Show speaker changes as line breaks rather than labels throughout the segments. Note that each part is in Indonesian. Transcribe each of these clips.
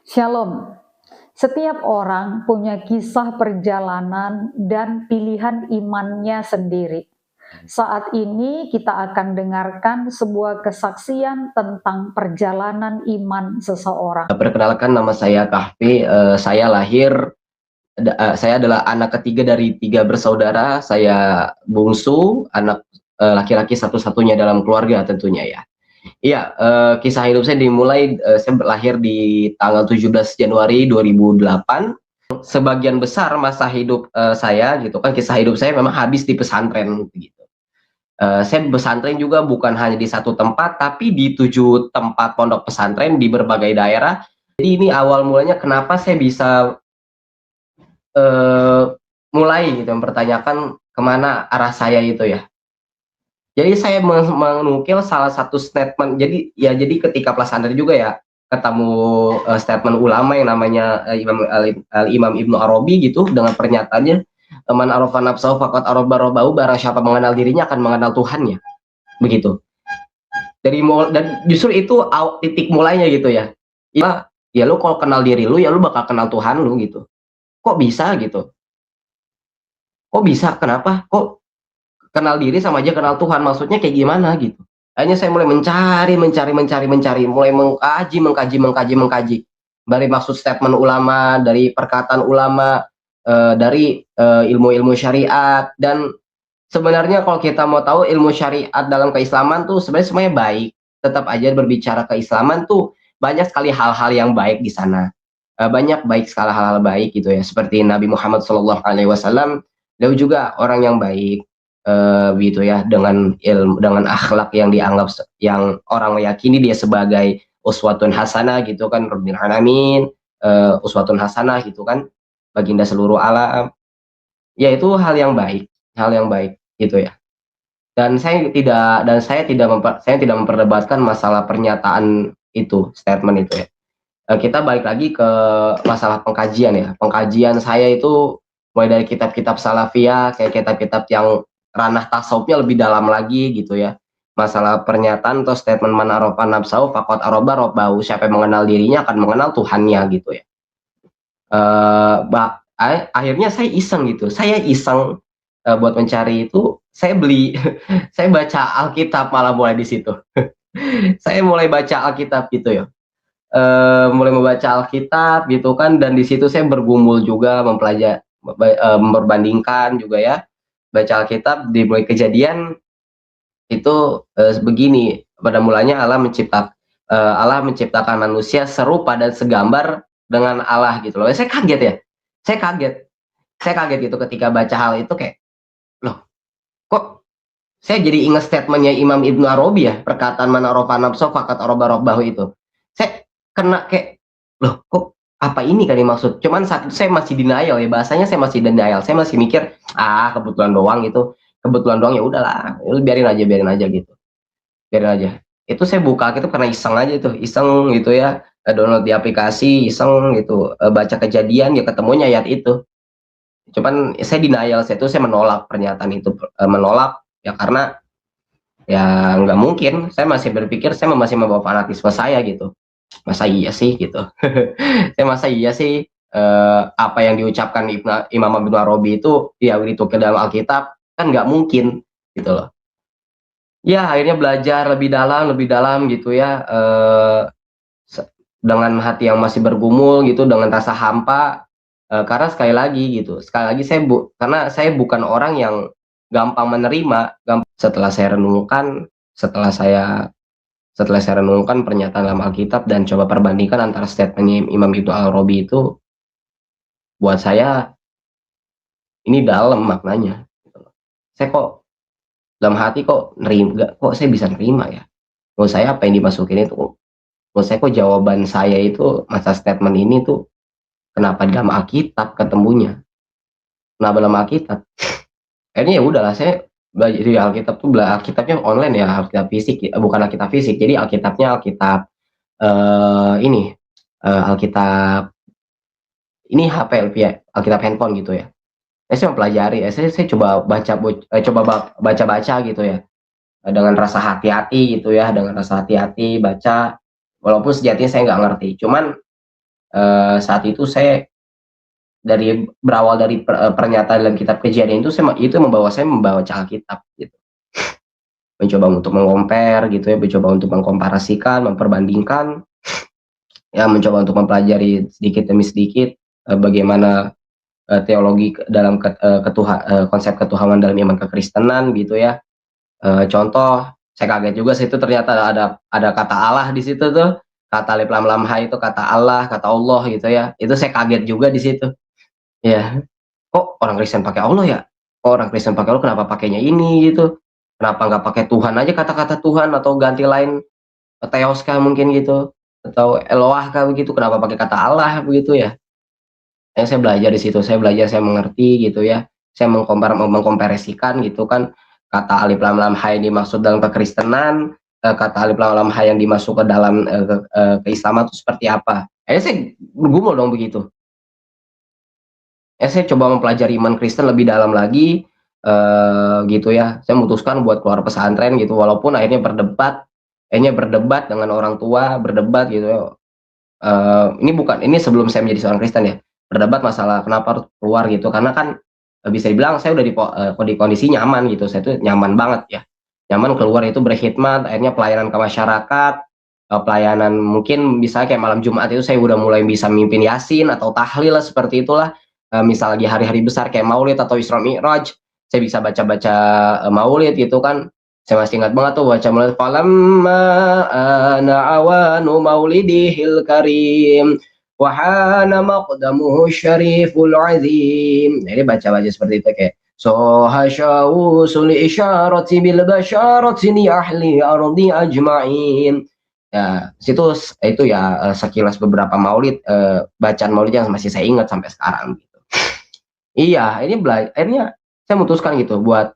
Shalom. Setiap orang punya kisah perjalanan dan pilihan imannya sendiri. Saat ini kita akan dengarkan sebuah kesaksian tentang perjalanan iman seseorang.
Perkenalkan, nama saya Kahfi. Saya adalah anak ketiga dari 3 bersaudara. Saya bungsu, anak laki-laki satu-satunya dalam keluarga tentunya ya. Iya, kisah hidup saya dimulai, saya lahir di tanggal 17 Januari 2008. Sebagian besar masa hidup saya gitu kan, kisah hidup saya memang habis di pesantren gitu. Saya pesantren juga bukan hanya di satu tempat, tapi di 7 tempat pondok pesantren di berbagai daerah. Jadi ini awal mulanya kenapa saya bisa mulai gitu mempertanyakan kemana arah saya itu ya. Jadi saya menukil salah satu statement. Jadi ketika pesantren juga ya ketemu statement ulama yang namanya Imam Ibnu Arabi gitu, dengan pernyataannya, "Man arafa nafsahu faqad arafa rabbahu," barang siapa mengenal dirinya akan mengenal Tuhannya. Begitu. Dan justru itu titik mulainya gitu ya. Ya lu kalau kenal diri lu ya lu bakal kenal Tuhan lu gitu. Kok bisa gitu? Kok bisa? Kenapa? Kok kenal diri sama aja kenal Tuhan? Maksudnya kayak gimana gitu? Akhirnya saya mulai mencari, mulai mengkaji dari maksud statement ulama, dari perkataan ulama, dari ilmu-ilmu syariat. Dan sebenarnya kalau kita mau tahu ilmu syariat dalam keislaman tuh sebenarnya semuanya baik. Tetap aja berbicara keislaman tuh banyak sekali hal-hal yang baik di sana. Banyak baik sekali hal-hal baik gitu ya. Seperti Nabi Muhammad SAW, beliau juga orang yang baik, gitu ya, dengan ilmu, dengan akhlak yang dianggap yang orang meyakini dia sebagai uswatun hasanah gitu kan, Rabbil alamin, uswatun hasanah gitu kan, baginda seluruh alam. Ya itu hal yang baik gitu ya. Saya tidak memperdebatkan masalah pernyataan itu, statement itu ya. Kita balik lagi ke masalah pengkajian ya. Pengkajian saya itu mulai dari kitab-kitab salafiyah, kayak kitab-kitab yang ranah tasawufnya lebih dalam lagi gitu ya. Masalah pernyataan atau statement man arafa nafsahu faqad arafa rabbahu, siapa yang mengenal dirinya akan mengenal Tuhannya gitu ya. Akhirnya saya iseng gitu. Saya iseng buat mencari itu, saya beli saya baca Alkitab malah mulai di situ. Saya mulai baca Alkitab gitu ya. Mulai membaca Alkitab gitu kan, dan di situ saya bergumul juga memperbandingkan juga ya, baca Alkitab di mulai Kejadian itu, begini, pada mulanya Allah menciptakan manusia serupa dan segambar dengan Allah gitu loh. Saya kaget ya, saya kaget saya kaget gitu ketika baca hal itu, kayak, loh kok saya jadi ingat statementnya Imam Ibnu Arabi ya, perkataan man arafa nafsahu faqad arafa rabbahu itu. Saya kena kayak, loh kok apa ini kali maksud? Cuman saat itu saya masih denial ya, bahasanya saya masih denial. Saya masih mikir, kebetulan doang gitu. Kebetulan doang, ya udahlah, biarin aja gitu. Biarin aja. Itu saya buka itu karena iseng aja tuh, iseng gitu ya, download di aplikasi, iseng gitu, baca Kejadian, ya ketemunya ayat itu. Cuman saya denial, saya menolak pernyataan itu, menolak ya, karena ya nggak mungkin. Saya masih berpikir, saya masih membawa fanatisme saya gitu. Masa iya sih gitu. Masa iya sih, apa yang diucapkan Imam Ibnu Arabi itu ya itu ke dalam Alkitab, kan nggak mungkin gitu loh. Ya akhirnya belajar lebih dalam gitu ya, dengan hati yang masih bergumul gitu, dengan rasa hampa, karena sekali lagi karena saya bukan orang yang gampang menerima. Setelah saya renungkan, setelah saya pernyataan dalam Alkitab dan coba perbandingkan antara statement Imam Ibnu Arabi itu, buat saya ini dalam maknanya. Saya kok dalam hati kok kok saya bisa nerima ya. Menurut saya apa yang dimasukin itu, menurut saya kok jawaban saya itu masa statement ini tuh kenapa di dalam Alkitab ketemunya? Kenapa dalam Alkitab? Akhirnya ya udahlah, saya belajar di Alkitab tuh, Alkitabnya online ya, Alkitab fisik, bukan Alkitab fisik. Jadi Alkitabnya Alkitab, Alkitab ini HP ya, Alkitab handphone gitu ya. Saya mempelajari, saya coba baca-baca gitu ya, dengan rasa hati-hati gitu ya, dengan rasa hati-hati baca, walaupun sejatinya saya nggak ngerti. Cuman saat itu saya berawal dari pernyataan dalam kitab Kejadian itu itu membawa saya membaca Alkitab gitu. Mencoba untuk meng-compare gitu ya, mencoba untuk mengkomparasikan, memperbandingkan, ya mencoba untuk mempelajari sedikit demi sedikit bagaimana teologi dalam konsep ketuhanan dalam iman kekristenan gitu ya. Contoh, saya kaget juga situ ternyata ada kata Allah di situ tuh, kata alif lam lam ha itu kata Allah, kata Allah gitu ya. Itu saya kaget juga di situ. Ya, kok orang Kristen pakai Allah ya? Kok orang Kristen pakai Allah kenapa pakainya ini gitu? Kenapa nggak pakai Tuhan aja kata-kata Tuhan atau ganti lain Theos kah mungkin gitu atau Eloah kah begitu? Kenapa pakai kata Allah begitu ya? Saya belajar di situ, saya belajar, saya mengerti gitu ya. Saya mengkomparasikan gitu kan, kata alif lam lam ha yang dimaksud dalam kekristenan, kata alif lam lam ha yang dimasuk ke dalam keislaman itu seperti apa. Akhirnya saya bergumul dong begitu. Saya coba mempelajari iman Kristen lebih dalam lagi, gitu ya. Saya memutuskan buat keluar pesantren gitu, walaupun akhirnya berdebat dengan orang tua, berdebat gitu. Ini sebelum saya menjadi seorang Kristen ya, berdebat masalah kenapa harus keluar gitu, karena kan bisa dibilang saya udah di kondisi nyaman gitu, saya tuh nyaman banget ya, nyaman keluar itu berkhidmat, akhirnya pelayanan ke masyarakat, pelayanan mungkin bisa kayak malam Jumat itu saya udah mulai bisa mimpin Yasin atau tahlil lah seperti itulah, misal lagi hari-hari besar kayak Maulid atau Isra Mi'raj, saya bisa baca-baca Maulid gitu kan. Saya masih ingat banget tuh baca Maulid, falamma ana awanu maulidihil karim wahana maqdamuhu syariful azim. Jadi baca-baca seperti itu kayak so hasyau suli isyarati bil basyarati li ahli ardi ajma'in. Ya, itu ya sekilas beberapa maulid, bacaan maulid yang masih saya ingat sampai sekarang gitu. Iya, akhirnya saya memutuskan gitu buat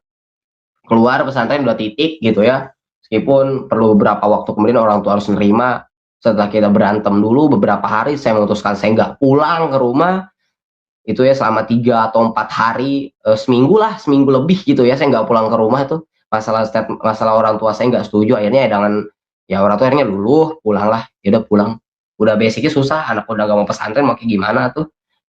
keluar pesantren 2 titik gitu ya. Meskipun perlu beberapa waktu kemudian orang tua harus menerima, setelah kita berantem dulu beberapa hari, saya memutuskan saya nggak pulang ke rumah, itu ya selama 3 atau 4 hari, seminggu lebih gitu ya, saya nggak pulang ke rumah tuh. Masalah orang tua saya nggak setuju, akhirnya ya dengan ya orang tua akhirnya luluh, pulanglah, ya udah pulang. Udah basicnya susah, anak udah gak mau pesantren mau kayak gimana tuh.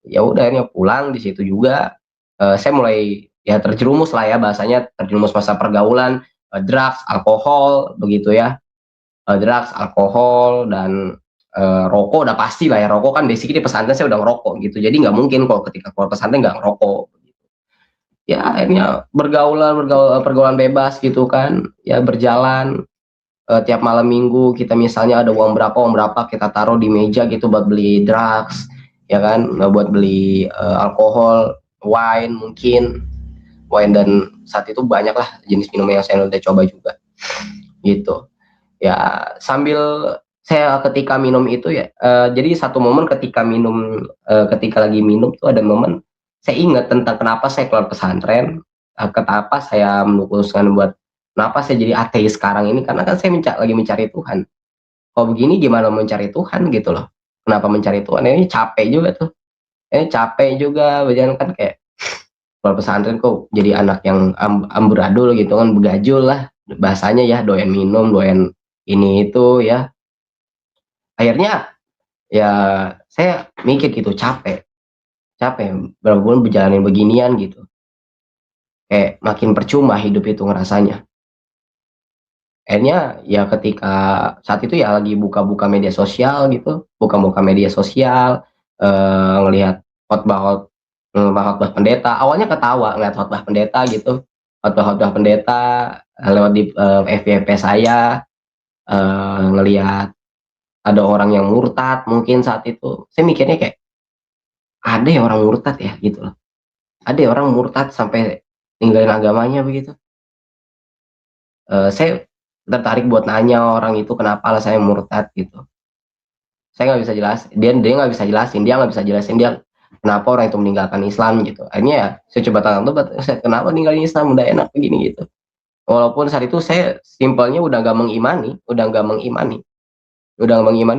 Ya udah akhirnya pulang di situ juga, saya mulai ya terjerumus lah ya bahasanya, terjerumus masa pergaulan, drugs, alkohol begitu ya, drugs, alkohol dan rokok udah pasti lah ya, rokok kan basically di pesantren saya udah ngerokok gitu, jadi nggak mungkin kalau ketika keluar pesantren nggak ngerokok. Ya akhirnya pergaulan bebas gitu kan, ya berjalan, tiap malam minggu kita misalnya ada uang berapa kita taruh di meja gitu buat beli drugs, ya kan, buat beli alkohol, wine dan saat itu banyak lah jenis minum yang saya udah coba juga gitu. Ya sambil saya ketika minum itu ya, jadi satu momen ketika lagi minum tuh ada momen saya ingat tentang kenapa saya keluar pesantren, kenapa saya memutuskan kenapa saya jadi ateis sekarang ini, karena kan saya lagi mencari Tuhan. Kalau begini gimana mencari Tuhan gitu loh. Kenapa mencari Tuhan? Ini capek juga tuh. Ini capek juga, berjalan kan kayak keluar pesantren kok jadi anak yang amburadul gitu kan, begajul lah bahasanya ya, doyan minum, doyan ini itu ya. Akhirnya ya saya mikir gitu, capek berapa bulan berjalanin beginian gitu, kayak makin percuma hidup itu ngerasanya. Akhirnya ya ketika saat itu ya lagi buka-buka media sosial gitu, buka-buka media sosial, ngelihat khotbah pendeta, awalnya ketawa ngeliat khotbah pendeta gitu, khotbah pendeta lewat di FYP saya, ngelihat ada orang yang murtad mungkin saat itu, saya mikirnya kayak, ada ya orang murtad ya gitu loh, ada ya orang murtad sampai ninggalin agamanya begitu. Saya tertarik buat nanya orang itu kenapa alasannya murtad gitu. Saya nggak bisa jelasin, dia nggak bisa jelasin dia kenapa orang itu meninggalkan Islam gitu. Akhirnya ya saya coba tanya tuh, kenapa ninggalin Islam udah enak begini gitu. Walaupun saat itu saya simpelnya udah nggak mengimani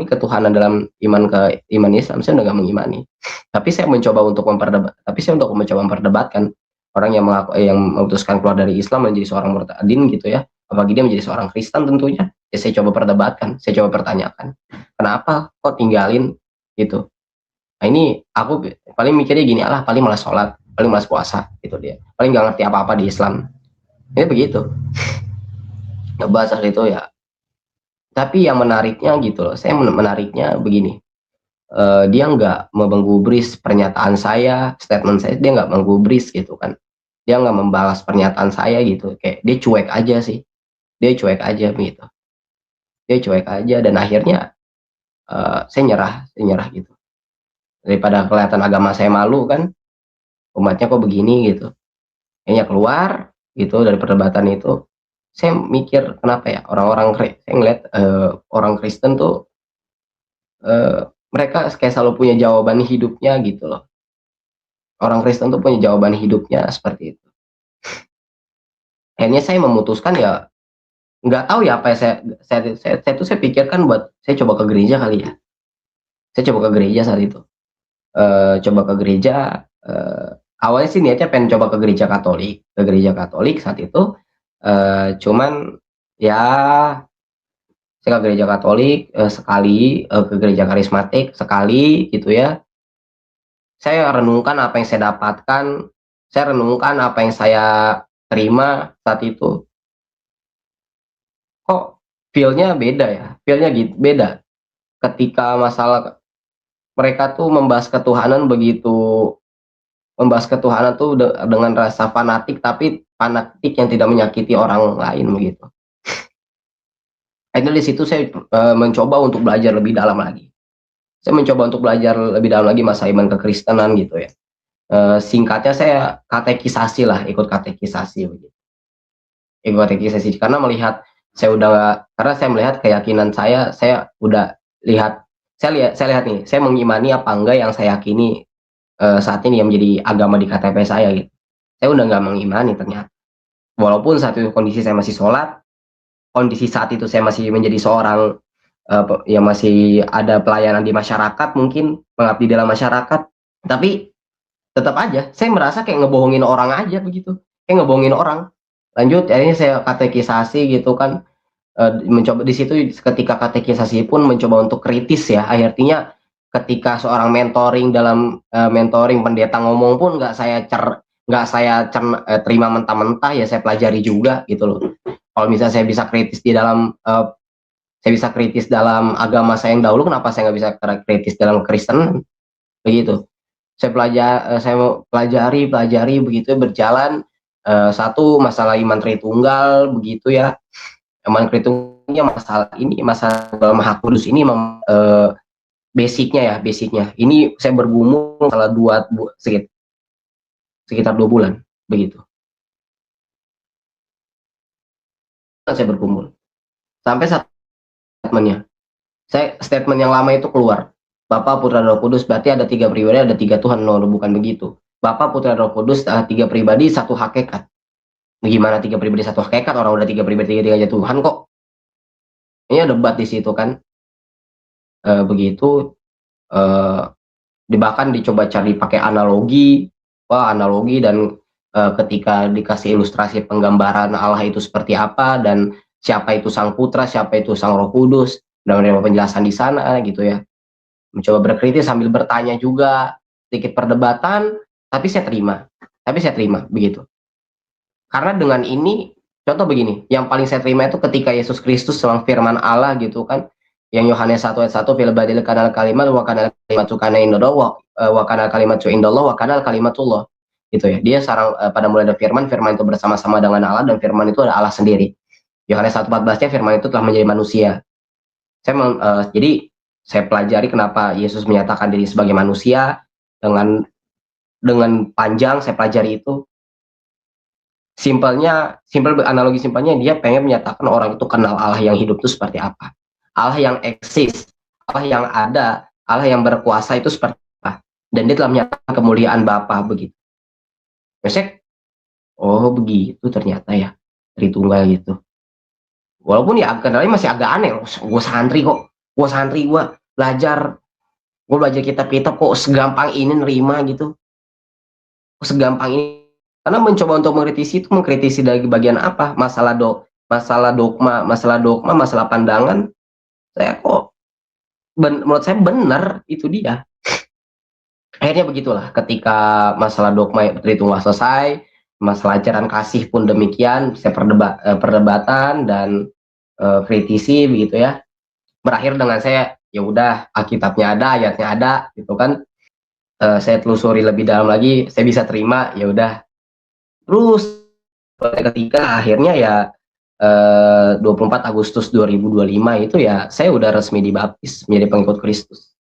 ketuhanan dalam iman Islam, saya udah nggak mengimani. Tapi saya mencoba untuk memperdebatkan orang yang memutuskan keluar dari Islam menjadi seorang murtadin gitu ya, apalagi dia menjadi seorang Kristen tentunya. Ya saya coba perdebatkan, saya coba pertanyakan, kenapa kok tinggalin gitu. Nah ini aku paling mikirnya gini, alah paling malas sholat, paling malas puasa gitu dia, paling nggak ngerti apa-apa di Islam. Ini begitu. Ngebahas hal itu ya. Tapi yang menariknya gitu loh, saya menariknya begini, dia nggak menggubris pernyataan saya, statement saya, dia nggak menggubris gitu kan. Dia nggak membalas pernyataan saya gitu, kayak dia cuek aja sih, dia cuek aja gitu. Dia cuek aja dan akhirnya saya nyerah gitu. Daripada kelihatan agama saya malu kan, umatnya kok begini gitu. Kayaknya keluar gitu dari perdebatan itu. Saya mikir kenapa ya orang-orang saya ngeliat orang Kristen tuh mereka kayak selalu punya jawaban hidupnya gitu loh. Orang Kristen tuh punya jawaban hidupnya seperti itu. Akhirnya saya memutuskan ya nggak tahu ya apa yang saya pikirkan buat saya coba ke gereja kali ya. Saya coba ke gereja saat itu. Coba ke gereja, awalnya sih niatnya pengen coba ke gereja Katolik saat itu, cuman ya saya ke gereja Katolik, sekali, ke gereja karismatik sekali gitu ya. Saya renungkan apa yang saya dapatkan, saya renungkan apa yang saya terima saat itu, kok feel-nya beda ya, feel-nya beda. Ketika masalah mereka tuh membahas ketuhanan tuh dengan rasa fanatik, tapi fanatik yang tidak menyakiti orang lain begitu. Akhirnya di situ saya mencoba untuk belajar lebih dalam lagi. Saya mencoba untuk belajar lebih dalam lagi masa iman kekristenan gitu ya. Singkatnya saya katekisasi lah, ikut katekisasi begitu. Ikut katekisasi karena karena saya melihat keyakinan saya udah lihat, saya lihat nih, saya mengimani apa enggak yang saya yakini saat ini yang menjadi agama di KTP saya gitu. Saya udah nggak mengimani ternyata. Walaupun saat itu kondisi saya masih sholat, kondisi saat itu saya masih menjadi seorang yang masih ada pelayanan di masyarakat, mungkin mengabdi dalam masyarakat, tapi tetap aja saya merasa kayak ngebohongin orang aja begitu, kayak ngebohongin orang. Lanjut, akhirnya saya katekisasi gitu kan, mencoba di situ ketika katekisasi pun mencoba untuk kritis ya, artinya ketika seorang mentoring pendeta ngomong pun nggak saya terima mentah-mentah ya, saya pelajari juga gitu loh. Kalau misalnya saya bisa kritis dalam agama saya yang dahulu, kenapa saya nggak bisa kritis dalam Kristen begitu. Saya mau pelajari begitu berjalan. Satu masalah iman Tritunggal begitu ya, iman Tritunggalnya masalah dalam Maha Kudus ini basicnya ini saya bergumul salah sekitar 2 bulan begitu. Saya bergumul sampai statementnya, statement yang lama itu keluar, Bapa, Putra, Roh Kudus, berarti ada 3 pribadi, ada 3 Tuhan. No, bukan begitu. Bapa, Putra, Roh Kudus, 3 pribadi, 1 hakikat. Gimana 3 pribadi 1 hakikat, orang udah 3 pribadi 3 Tuhan kok. Ini debat di situ kan. Begitu, bahkan dicoba cari pakai analogi, analogi dan ketika dikasih ilustrasi penggambaran Allah itu seperti apa dan siapa itu Sang Putra, siapa itu Sang Roh Kudus, dan ada penjelasan di sana gitu ya. Mencoba berkritis sambil bertanya juga, sedikit perdebatan, tapi saya terima begitu. Karena dengan ini, contoh begini, yang paling saya terima itu ketika Yesus Kristus seorang firman Allah gitu kan, yang Yohanes 1 ayat 1, fil badil kanal kalimat wa kanal kalimatu kana indallah wa kanal kalimatu indallah wa kanal kalimatullah gitu ya. Dia pada mulai ada firman itu bersama-sama dengan Allah, dan firman itu adalah Allah sendiri. Yohanes 1:14-nya firman itu telah menjadi manusia. Jadi saya pelajari kenapa Yesus menyatakan diri sebagai manusia dengan panjang. Saya pelajari itu. Analogi simpelnya dia pengen menyatakan orang itu kenal Allah yang hidup itu seperti apa, Allah yang eksis, Allah yang ada, Allah yang berkuasa itu seperti apa, dan dia telah menyatakan kemuliaan Bapa begitu. Besek, oh begitu ternyata ya, Tritunggal gitu. Walaupun ya kenalnya masih agak aneh, gue santri belajar kitab-kitab kok segampang ini nerima gitu, kok segampang ini. Karena mencoba untuk mengkritisi dari bagian apa, masalah dogma, masalah pandangan, menurut saya benar itu dia. akhirnya begitulah, ketika masalah dogma Tritunggal selesai, masalah ajaran kasih pun demikian, saya perdebatan dan kritisi begitu ya, berakhir dengan saya, ya udah Alkitabnya ada, ayatnya ada gitu kan. Saya telusuri lebih dalam lagi, saya bisa terima, ya udah. Terus ketika akhirnya ya 24 Agustus 2025 itu ya saya udah resmi dibaptis menjadi pengikut Kristus.